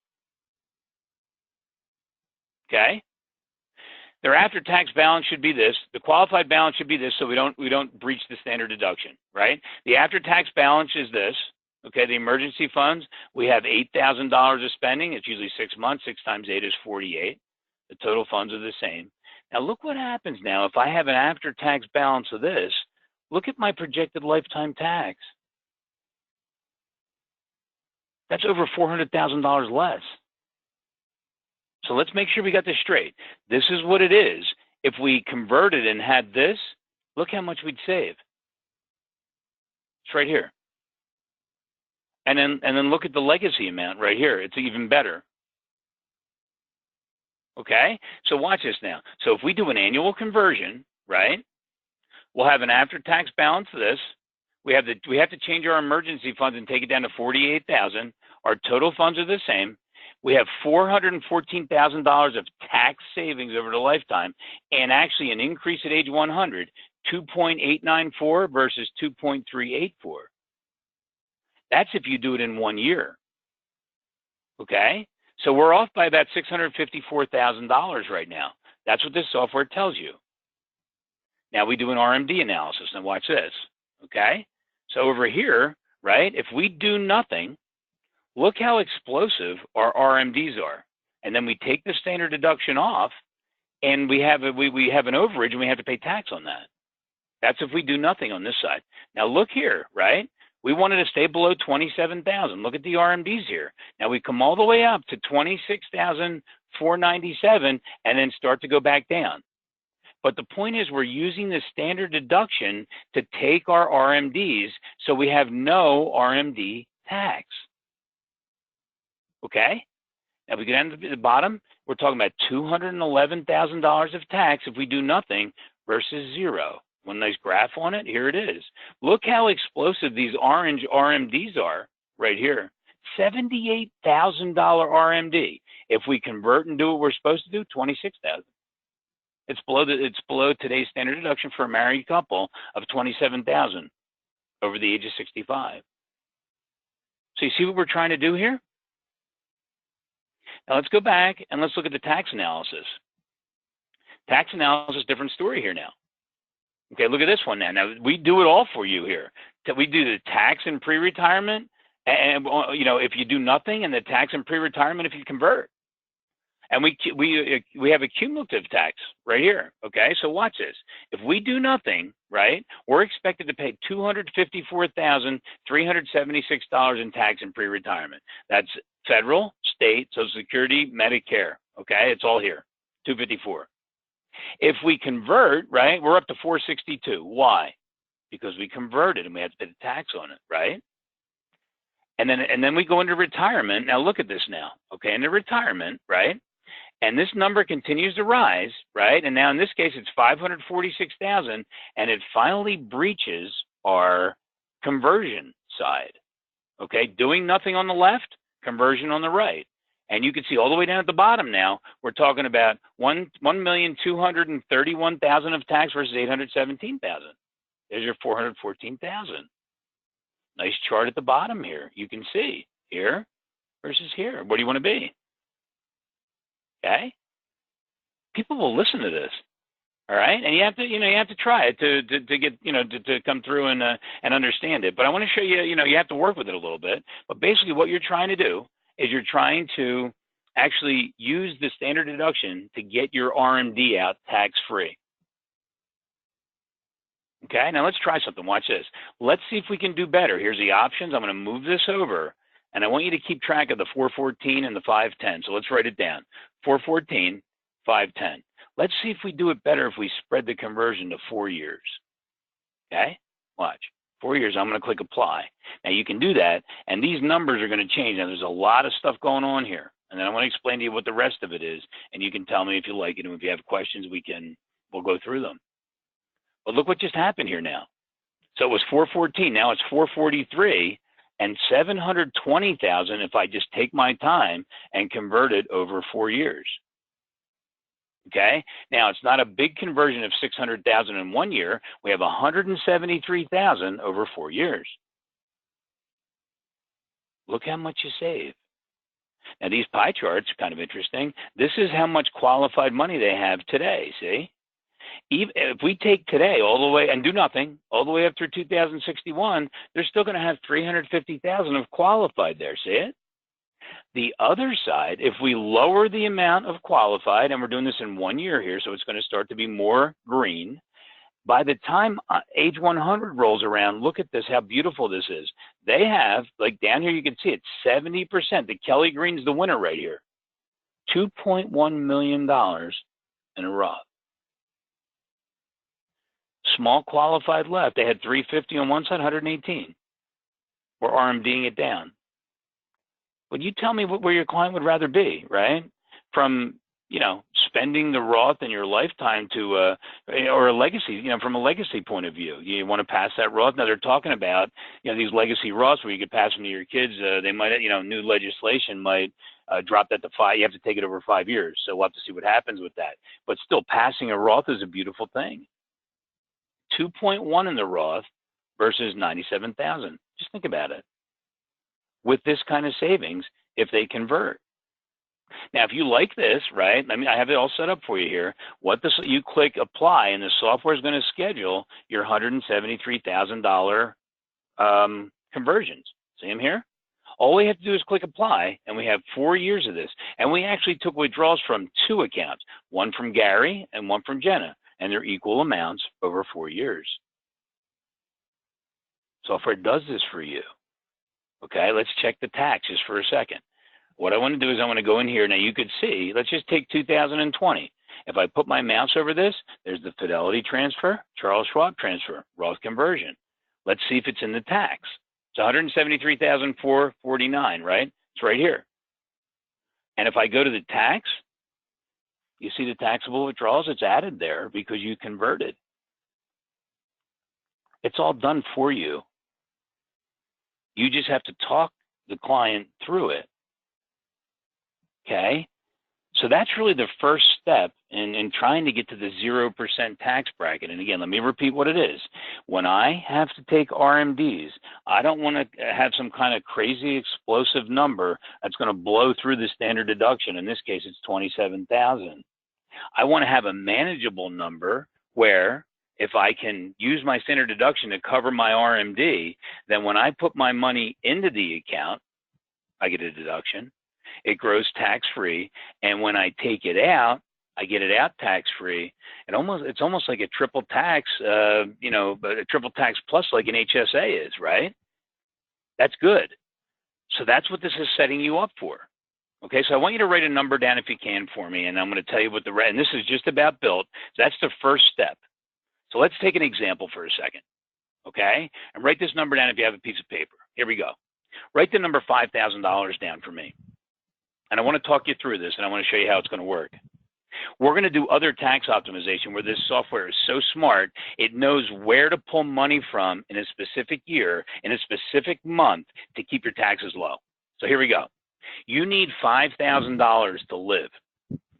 Speaker 3: okay? Their after-tax balance should be this. The qualified balance should be this, so we don't breach the standard deduction, right? The after-tax balance is this, okay? The emergency funds, we have $8,000 of spending. It's usually 6 months. 6 times 8 is 48. The total funds are the same. Now look what happens now. If I have an after-tax balance of this, look at my projected lifetime tax. That's over $400,000 less. So let's make sure we got this straight. This is what it is. If we converted and had this, look how much we'd save. It's right here. And then look at the legacy amount right here. It's even better. Okay? So watch this now. So if we do an annual conversion, right, we'll have an after-tax balance of this. We have to change our emergency funds and take it down to $48,000. Our total funds are the same. We have $414,000 of tax savings over the lifetime, and actually an increase at age 100, 2.894 versus 2.384. That's if you do it in 1 year. Okay? So we're off by about $654,000 right now. That's what this software tells you. Now we do an RMD analysis. Now watch this. Okay? So over here, right, if we do nothing, look how explosive our RMDs are. And then we take the standard deduction off, and we have an overage, and we have to pay tax on that. That's if we do nothing on this side. Now look here, right? We wanted to stay below 27,000. Look at the RMDs here. Now we come all the way up to 26,497, and then start to go back down. But the point is, we're using the standard deduction to take our RMDs, so we have no RMD tax. Okay? Now we go down to the bottom, we're talking about $211,000 of tax if we do nothing versus zero. One nice graph on it, here it is. Look how explosive these orange RMDs are right here. $78,000 RMD. If we convert and do what we're supposed to do, $26,000. It's below today's standard deduction for a married couple of $27,000 over the age of 65. So you see what we're trying to do here? Now let's go back and let's look at the tax analysis. Tax analysis, different story here now. Okay, look at this one now. Now we do it all for you here. We do the tax and pre-retirement, and if you do nothing, and the tax and pre-retirement if you convert. And we have a cumulative tax right here. Okay, so watch this. If we do nothing, right, we're expected to pay $254,376 in tax and pre-retirement. That's federal, state, Social Security, Medicare. Okay, it's all here. $254. If we convert, right, we're up to $462. Why? Because we converted and we have to pay the tax on it, right? And then we go into retirement. Now look at this now. Okay, into retirement, right? And this number continues to rise, right? And now in this case, it's $546,000, and it finally breaches our conversion side. Okay, doing nothing on the left, conversion on the right. And you can see all the way down at the bottom now, we're talking about $1,231,000 of tax versus $817,000. There's your $414,000. Nice chart at the bottom here. You can see here versus here. Where do you want to be? Okay? People will listen to this. All right? And you have to try it to get, to come through and understand it. But I want to show you, you have to work with it a little bit. But basically what you're trying to do is you're trying to actually use the standard deduction to get your RMD out tax-free. Okay, now let's try something. Watch this. Let's see if we can do better. Here's the options. I'm going to move this over, and I want you to keep track of the 414 and the 510. So let's write it down. 414, 510. Let's see if we do it better if we spread the conversion to 4 years. Okay, watch. 4 years, I'm going to click apply. Now you can do that, and these numbers are going to change. Now there's a lot of stuff going on here, and then I want to explain to you what the rest of it is, and you can tell me if you like it, and if you have questions, we'll go through them. But look what just happened here now. So it was 414, now it's 443, and 720,000 if I just take my time and convert it over 4 years. Okay, now it's not a big conversion of 600,000 in 1 year. We have 173,000 over 4 years. Look how much you save. Now, these pie charts are kind of interesting. This is how much qualified money they have today, see? Even if we take today all the way and do nothing, all the way up through 2061, they're still going to have 350,000 of qualified there, see it? The other side, if we lower the amount of qualified, and we're doing this in 1 year here, so it's going to start to be more green, by the time age 100 rolls around, look at this, how beautiful this is. They have, like down here, you can see it, 70%. The Kelly Green's the winner right here. $2.1 million in a Roth. Small qualified left. They had 350 on one side, 118. We're RMDing it down. But you tell me where your client would rather be, right? From, spending the Roth in your lifetime to, or a legacy, from a legacy point of view. You want to pass that Roth? Now they're talking about, these legacy Roths where you could pass them to your kids. They might, new legislation might drop that to 5. You have to take it over 5 years. So we'll have to see what happens with that. But still, passing a Roth is a beautiful thing. 2.1 in the Roth versus 97,000. Just think about it. With this kind of savings, if they convert. Now, if you like this, right, I have it all set up for you here. You click apply, and the software is going to schedule your $173,000 conversions. See them here? All we have to do is click apply, and we have 4 years of this. And we actually took withdrawals from 2 accounts, one from Gary and one from Jenna, and they're equal amounts over 4 years. Software does this for you. Okay, let's check the tax just for a second. What I want to do is I want to go in here. Now you could see, let's just take 2020. If I put my mouse over this, there's the Fidelity transfer, Charles Schwab transfer, Roth conversion. Let's see if it's in the tax. It's $173,449, right? It's right here. And if I go to the tax, you see the taxable withdrawals, it's added there because you converted. It's all done for you. You just have to talk the client through it. Okay? So that's really the first step in trying to get to the 0% tax bracket. And again, let me repeat what it is. When I have to take RMDs, I don't want to have some kind of crazy explosive number that's going to blow through the standard deduction. In this case, it's $27,000. I want to have a manageable number where if I can use my standard deduction to cover my RMD, then when I put my money into the account, I get a deduction. It grows tax-free, and when I take it out, I get it out tax-free. It's almost like a triple tax, a triple tax plus like an HSA is, right? That's good. So that's what this is setting you up for. Okay, so I want you to write a number down if you can for me, and I'm going to tell you what and this is just about built. So that's the first step. So let's take an example for a second, okay? And write this number down if you have a piece of paper. Here we go. Write the number $5,000 down for me. And I want to talk you through this, and I want to show you how it's going to work. We're going to do other tax optimization where this software is so smart, it knows where to pull money from in a specific year, in a specific month to keep your taxes low. So here we go. You need $5,000 to live,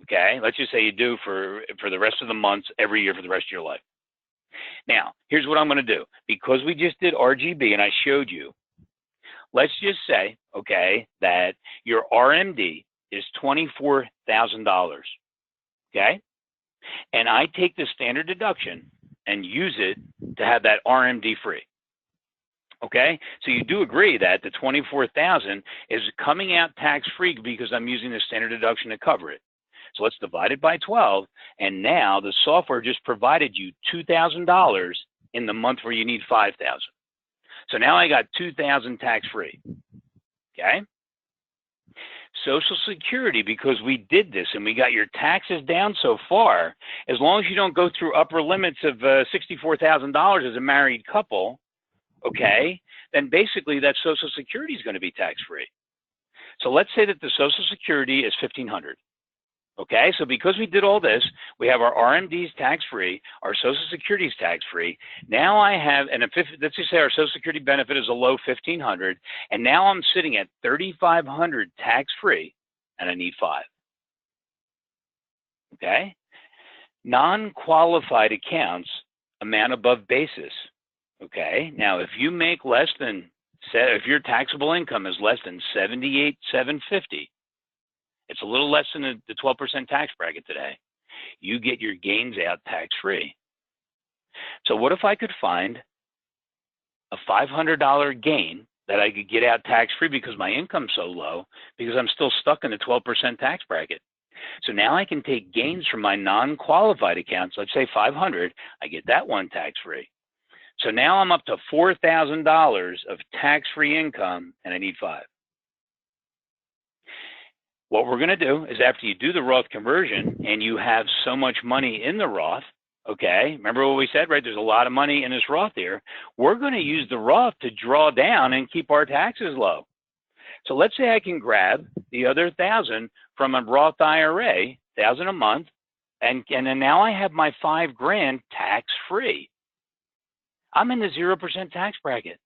Speaker 3: okay? Let's just say you do for the rest of the months every year for the rest of your life. Now, here's what I'm going to do. Because we just did RGB and I showed you, let's just say, okay, that your RMD is $24,000, okay? And I take the standard deduction and use it to have that RMD free, okay? So you do agree that the $24,000 is coming out tax-free because I'm using the standard deduction to cover it. So let's divide it by 12, and now the software just provided you $2,000 in the month where you need $5,000. So now I got $2,000 tax-free, okay? Social Security, because we did this and we got your taxes down so far, as long as you don't go through upper limits of $64,000 as a married couple, okay, then basically that Social Security is going to be tax-free. So let's say that the Social Security is $1,500. Okay, so because we did all this, we have our RMDs tax-free, our Social Security is tax-free. Now I have, let's just say our Social Security benefit is a low $1,500, and now I'm sitting at $3,500 tax-free, and I need 5. Okay, non-qualified accounts amount above basis. Okay, now if you make less than, if your taxable income is less than $78,750, It's a little less than the 12% tax bracket today. You get your gains out tax-free. So what if I could find a $500 gain that I could get out tax-free because my income's so low, because I'm still stuck in the 12% tax bracket? So now I can take gains from my non-qualified accounts, let's say 500, I get that one tax-free. So now I'm up to $4,000 of tax-free income, and I need 5. What we're going to do is, after you do the Roth conversion and you have so much money in the Roth, okay, remember what we said, right? There's a lot of money in this Roth here. We're going to use the Roth to draw down and keep our taxes low. So let's say I can grab the other 1,000 from a Roth IRA, 1,000 a month, and then now I have my $5,000 tax-free. I'm in the 0% tax bracket.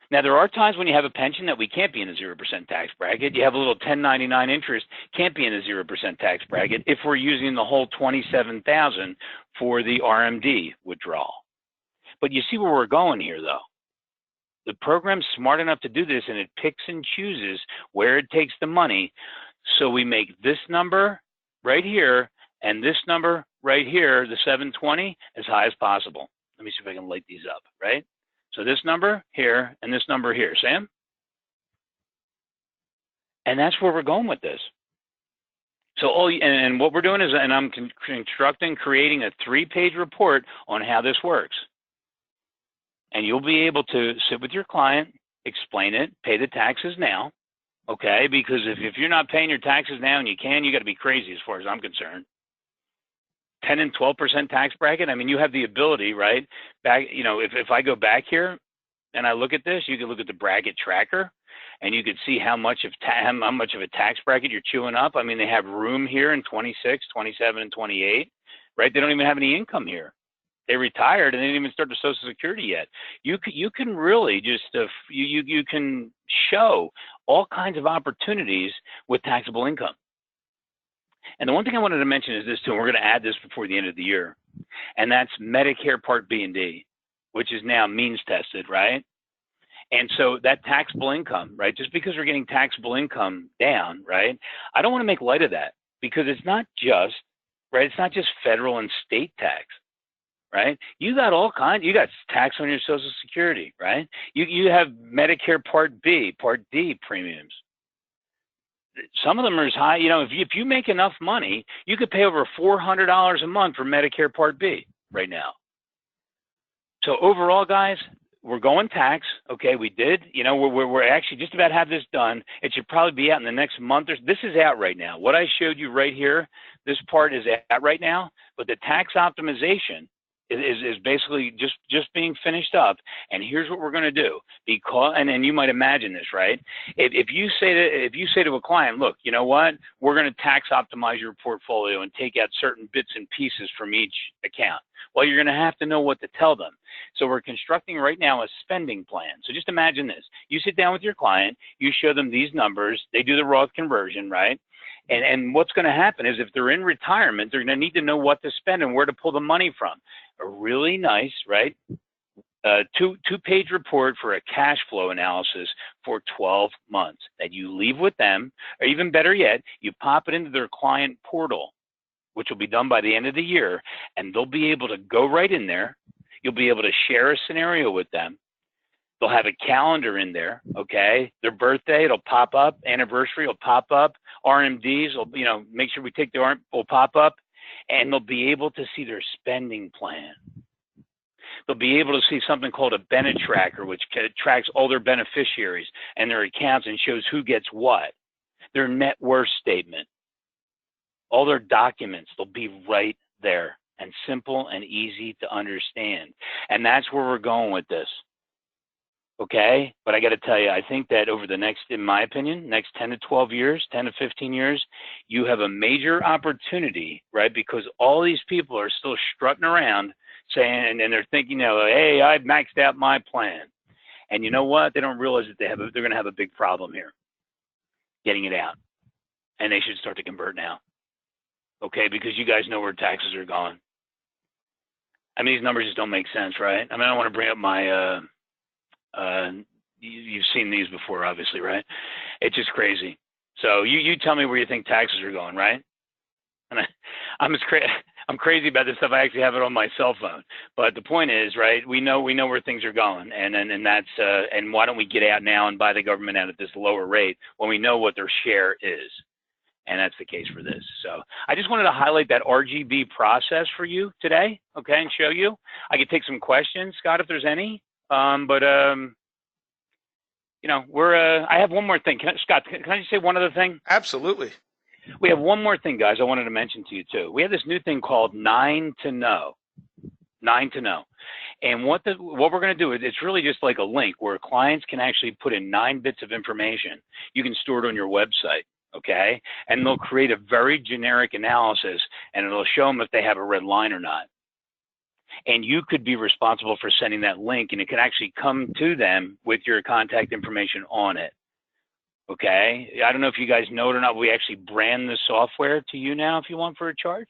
Speaker 3: Now, there are times when you have a pension that we can't be in a 0% tax bracket. You have a little 1099 interest, can't be in a 0% tax bracket if we're using the whole $27,000 for the RMD withdrawal. But you see where we're going here, though. The program's smart enough to do this, and it picks and chooses where it takes the money. So we make this number right here and this number right here, the 720, as high as possible. Let me see if I can light these up, right? So this number here and this number here, Sam? And that's where we're going with this. So and what we're doing is, and I'm creating a 3-page report on how this works. And you'll be able to sit with your client, explain it, pay the taxes now, okay? Because if you're not paying your taxes now and you got to be crazy as far as I'm concerned. 10 and 12% tax bracket. I mean, you have the ability, right? Back, if I go back here and I look at this, you can look at the bracket tracker, and you could see how much of a tax bracket you're chewing up. I mean, they have room here in 26, 27, and 28, right? They don't even have any income here. They retired and they didn't even start the Social Security yet. You can really just you can show all kinds of opportunities with taxable income. And the one thing I wanted to mention is this too, and we're going to add this before the end of the year, and that's Medicare Part B and D, which is now means tested, right? And so that taxable income, right, just because we're getting taxable income down, right, I don't want to make light of that, because it's not just, right, it's not just federal and state tax, right? You got all kinds, you got tax on your Social Security, right? You have Medicare Part B, Part D premiums. Some of them are as high, if you make enough money, you could pay over $400 a month for Medicare Part B right now. So overall, guys, we're going tax. Okay, we did. We're actually just about have this done. It should probably be out in the next month. This is out right now. What I showed you right here, this part is out right now, but the tax optimization is basically just being finished up. And here's what we're going to do, because and you might imagine this, right? If you say to a client, look, you know what, we're going to tax optimize your portfolio and take out certain bits and pieces from each account. Well, you're going to have to know what to tell them. So we're constructing right now a spending plan. So just imagine this. You sit down with your client, you show them these numbers, they do the Roth conversion, right? And what's going to happen is, if they're in retirement, they're going to need to know what to spend and where to pull the money from. A really nice, right, two-page report for a cash flow analysis for 12 months that you leave with them, or even better yet, you pop it into their client portal, which will be done by the end of the year, and they'll be able to go right in there. You'll be able to share a scenario with them. They'll have a calendar in there, okay? Their birthday, it'll pop up. Anniversary will pop up. RMDs will, make sure we take will pop up, and they'll be able to see their spending plan. They'll be able to see something called a Bennett tracker, which tracks all their beneficiaries and their accounts and shows who gets what. Their net worth statement, all their documents, they'll be right there, and simple and easy to understand. And that's where we're going with this. Okay, but I got to tell you, I think that over the next, in my opinion, next 10 to 12 years, 10 to 15 years, you have a major opportunity, right? Because all these people are still strutting around saying, and they're thinking, hey, I've maxed out my plan. And you know what? They don't realize that they're going to have a big problem here getting it out. And they should start to convert now. Okay, because you guys know where taxes are going. I mean, these numbers just don't make sense, right? I mean, I don't want to bring up my you've seen these before, obviously, right? It's just crazy. So you tell me where you think taxes are going, right? And I'm crazy about this stuff. I actually have it on my cell phone. But the point is, right? We know where things are going, and that's and why don't we get out now and buy the government out at this lower rate when we know what their share is? And that's the case for this. So I just wanted to highlight that RGB process for you today, okay, and show you. I could take some questions, Scott, if there's any. You know, I have one more thing. Scott, can I just say one other thing?
Speaker 2: Absolutely.
Speaker 3: We have one more thing, guys, I wanted to mention to you, too. We have this new thing called 9 to Know. 9 to Know. And what we're going to do is it's really just like a link where clients can actually put in 9 bits of information. You can store it on your website, okay? And they'll create a very generic analysis, and it'll show them if they have a red line or not. And you could be responsible for sending that link, and it can actually come to them with your contact information on it. Okay, I don't know if you guys know it or not, but we actually brand the software to you now if you want for a charge.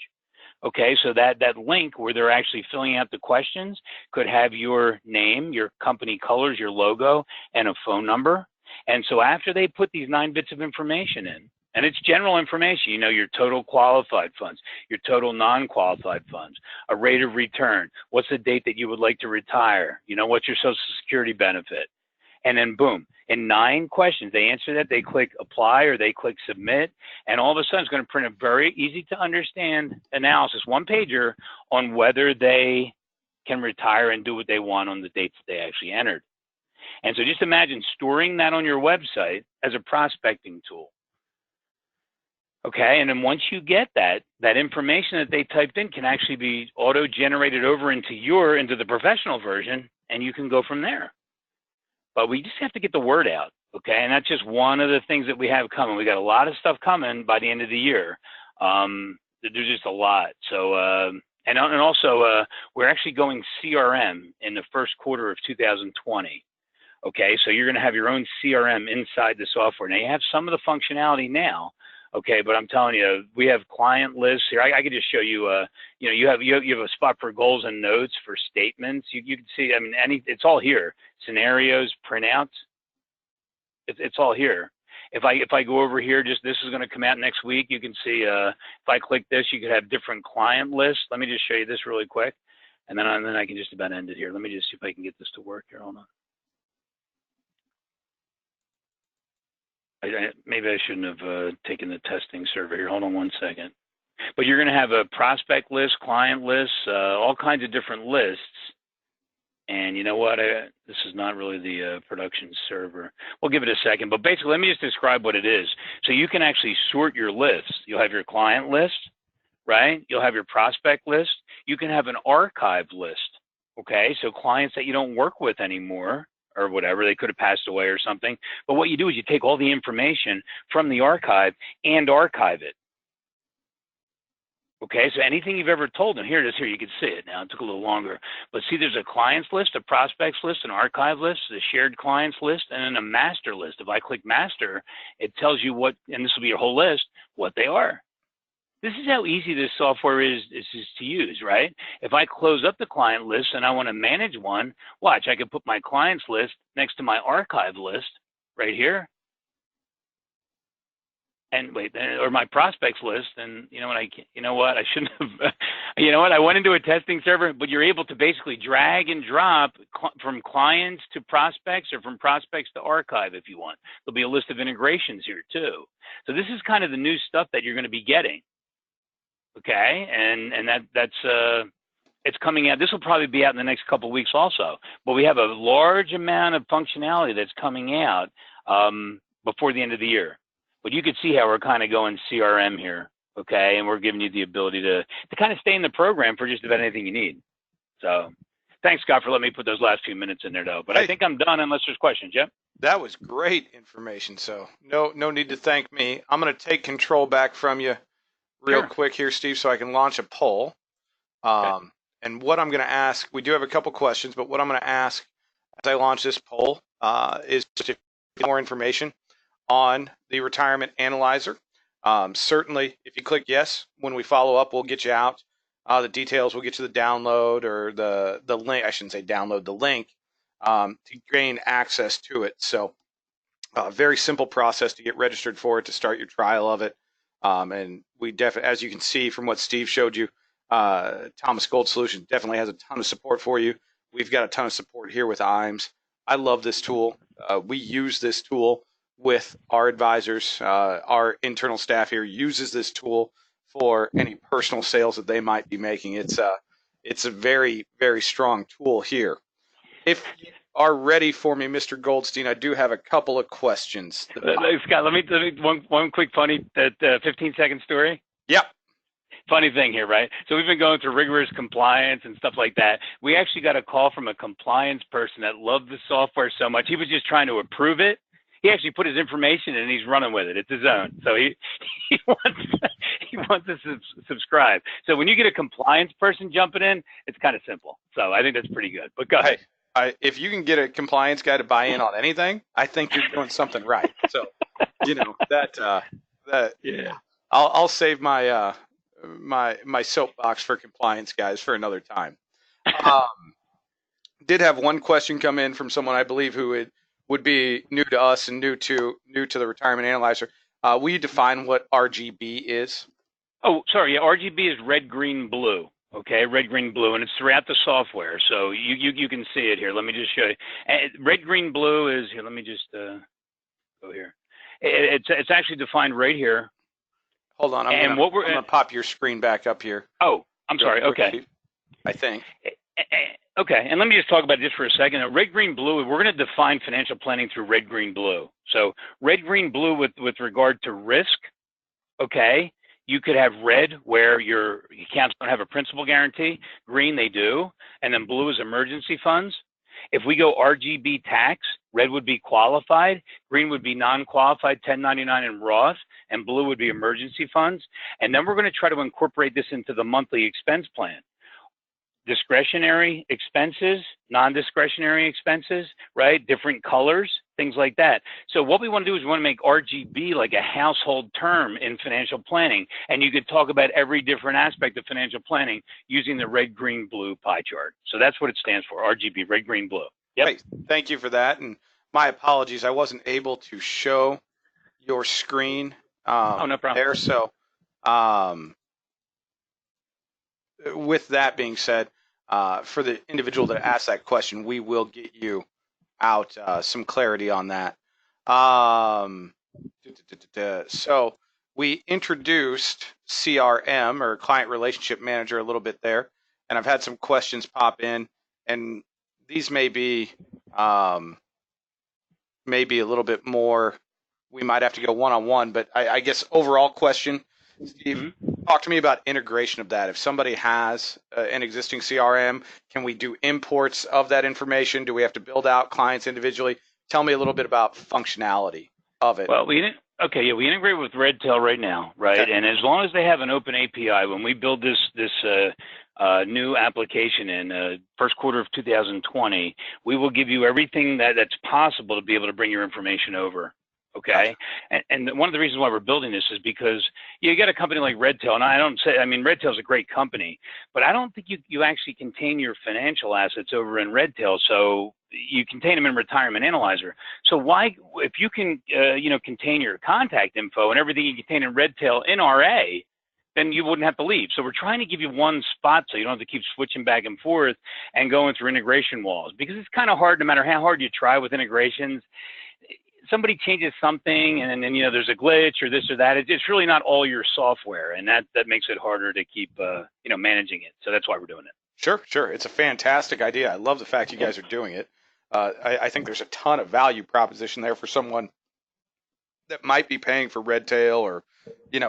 Speaker 3: Okay, so that link where they're actually filling out the questions could have your name, your company colors, your logo, and a phone number. And so after they put these 9 bits of information in, and it's general information, you know, your total qualified funds, your total non-qualified funds, a rate of return, what's the date that you would like to retire, you know, what's your Social Security benefit, and then boom, in 9 questions, they answer that, they click apply or they click submit, and all of a sudden it's going to print a very easy to understand analysis, 1-pager on whether they can retire and do what they want on the dates that they actually entered. And so just imagine storing that on your website as a prospecting tool. Okay, and then once you get that information that they typed in can actually be auto-generated over into the professional version, and you can go from there. But we just have to get the word out, okay? And that's just one of the things that we have coming. We got a lot of stuff coming by the end of the year. There's just a lot. So, and also, we're actually going CRM in the first quarter of 2020. Okay, so you're going to have your own CRM inside the software. Now, you have some of the functionality now. Okay, but I'm telling you, we have client lists here. I could just show you. You know, you have a spot for goals and notes for statements. You can see. I mean, it's all here. Scenarios, printouts. It's all here. If I go over here, this is going to come out next week. You can see. If I click this, you could have different client lists. Let me just show you this really quick, and then I can just about end it here. Let me just see if I can get this to work here. Hold on. Maybe I shouldn't have taken the testing survey here. Hold on one second. But you're going to have a prospect list, client list, all kinds of different lists. And you know what? This is not really the production server. We'll give it a second. But basically, let me just describe what it is. So you can actually sort your lists. You'll have your client list, right? You'll have your prospect list. You can have an archive list, okay? So clients that you don't work with anymore, or whatever, they could have passed away or something. But what you do is you take all the information from the archive and archive it. Okay, so anything you've ever told them, here it is, here, you can see it now. It took a little longer. But see, there's a clients list, a prospects list, an archive list, a shared clients list, and then a master list. If I click master, it tells you what, and this will be your whole list, what they are. This is how easy this software is to use, right? If I close up the client list and I want to manage one, watch, I can put my clients list next to my archive list right here. And wait, or my prospects list, and you know what, I shouldn't have, you know what, I went into a testing server, but you're able to basically drag and drop from clients to prospects or from prospects to archive if you want. There'll be a list of integrations here too. So this is kind of the new stuff that you're going to be getting. Okay, and that's it's coming out. This will probably be out in the next couple of weeks also. But we have a large amount of functionality that's coming out before the end of the year. But you could see how we're kind of going CRM here, okay? And we're giving you the ability to kind of stay in the program for just about anything you need. So thanks, Scott, for letting me put those last few minutes in there, though. But hey, I think I'm done unless there's questions. Yep.
Speaker 2: That was great information. So no need to thank me. I'm going to take control back from you real quick here, Steve, so I can launch a poll.
Speaker 3: Okay.
Speaker 2: And what I'm going to ask, we do have a couple questions, but what I'm going to ask as I launch this poll is just if you get more information on the Retirement Analyzer. Certainly, if you click yes, when we follow up, we'll get you out the details. We'll get you the download or the link. I shouldn't say download, the link to gain access to it. So very simple process to get registered for it, to start your trial of it. And we definitely, as you can see from what Steve showed you, Thomas Gold Solutions definitely has a ton of support for you. We've got a ton of support here with Iams. I love this tool. We use this tool with our advisors. Our internal staff here uses this tool for any personal sales that they might be making. It's a very, very strong tool here. If you are ready for me, Mr. Goldstein, I do have a couple of questions.
Speaker 3: Scott, let me one quick funny 15-second story.
Speaker 2: Yep.
Speaker 3: Funny thing here, right? So we've been going through rigorous compliance and stuff like that. We actually got a call from a compliance person that loved the software so much. He was just trying to approve it. He actually put his information in and he's running with it. It's his own. So he wants to subscribe. So when you get a compliance person jumping in, it's kind of simple. So I think that's pretty good. But go ahead.
Speaker 2: If you can get a compliance guy to buy in on anything, I think you're doing something right. So,
Speaker 3: yeah.
Speaker 2: I'll save my my soapbox for compliance guys for another time. Did have one question come in from someone I believe who would be new to us and new to the Retirement Analyzer. Will you define what RGB is?
Speaker 3: Oh, sorry. Yeah, RGB is red, green, blue. Okay, red, green, blue, and it's throughout the software. So you can see it here. Let me just show you. Red, green, blue is here. Let me just go here. It's actually defined right here.
Speaker 2: Hold on, I'm gonna pop your screen back up here.
Speaker 3: Oh, I'm sorry. Okay.
Speaker 2: I think.
Speaker 3: Okay, and let me just talk about this for a second. Red, green, blue, we're going to define financial planning through red, green, blue. So red, green, blue with regard to risk, okay, you could have red where your accounts don't have a principal guarantee, green they do, and then blue is emergency funds. If we go RGB tax, red would be qualified, green would be non-qualified 1099 and Roth, and blue would be emergency funds. And then we're going to try to incorporate this into the monthly expense plan. Discretionary expenses, non-discretionary expenses, right? Different colors, things like that. So what we want to do is we want to make RGB like a household term in financial planning. And you could talk about every different aspect of financial planning using the red, green, blue pie chart. So that's what it stands for, RGB, red, green, blue. Yep.
Speaker 2: Great. Thank you for that. And my apologies, I wasn't able to show your screen
Speaker 3: no problem.
Speaker 2: there. So with that being said, for the individual that asked that question, we will get you out some clarity on that. So we introduced CRM, or Client Relationship Manager, a little bit there, and I've had some questions pop in, and these may be a little bit more. We might have to go one-on-one, but I guess overall question, Steve, talk to me about integration of that. If somebody has an existing CRM, can we do imports of that information? Do we have to build out clients individually? Tell me a little bit about functionality of it.
Speaker 3: Well, we integrate with Redtail right now, right? Okay. And as long as they have an open API, when we build this new application in first quarter of 2020, we will give you everything that's possible to be able to bring your information over. Okay, and one of the reasons why we're building this is because you got a company like Redtail, and Redtail is a great company, but I don't think you actually contain your financial assets over in Redtail, so you contain them in Retirement Analyzer. So why, if you can, contain your contact info and everything you contain in Redtail in RA, then you wouldn't have to leave. So we're trying to give you one spot so you don't have to keep switching back and forth and going through integration walls, because it's kind of hard, no matter how hard you try with integrations. Somebody changes something and then there's a glitch or this or that. It's really not all your software, and that makes it harder to keep managing it. So that's why we're doing it.
Speaker 2: Sure. It's a fantastic idea. I love the fact you guys are doing it. I think there's a ton of value proposition there for someone that might be paying for Redtail or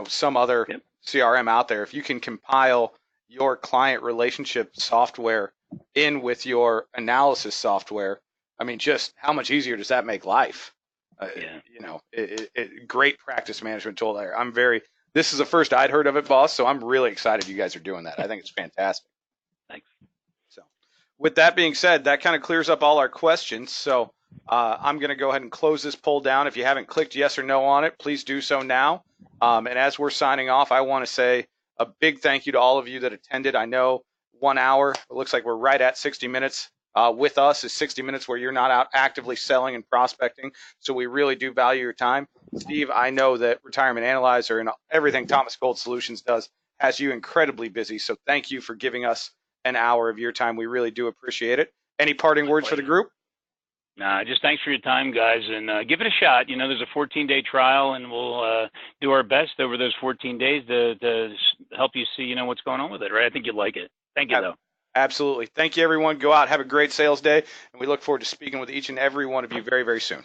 Speaker 2: some other CRM out there. If you can compile your client relationship software in with your analysis software, I mean, just how much easier does that make life? Great practice management tool there. This is the first I'd heard of it, boss, so I'm really excited you guys are doing that. I think it's fantastic.
Speaker 3: Thanks.
Speaker 2: So with that being said, that kind of clears up all our questions. So I'm going to go ahead and close this poll down. If you haven't clicked yes or no on it, please do so now. And as we're signing off, I want to say a big thank you to all of you that attended. I know 1 hour, it looks like we're right at 60 minutes. with us is 60 minutes where you're not out actively selling and prospecting. So we really do value your time. Steve, I know that Retirement Analyzer and everything Thomas Gold Solutions does has you incredibly busy. So thank you for giving us an hour of your time. We really do appreciate it. Any parting words for the group?
Speaker 3: Nah, just thanks for your time, guys, and give it a shot. You know, there's a 14-day trial, and we'll do our best over those 14 days to help you see, you know, what's going on with it, right? I think you'll like it. Thank you, though.
Speaker 2: Absolutely. Thank you, everyone. Go out, have a great sales day, and we look forward to speaking with each and every one of you very, very soon.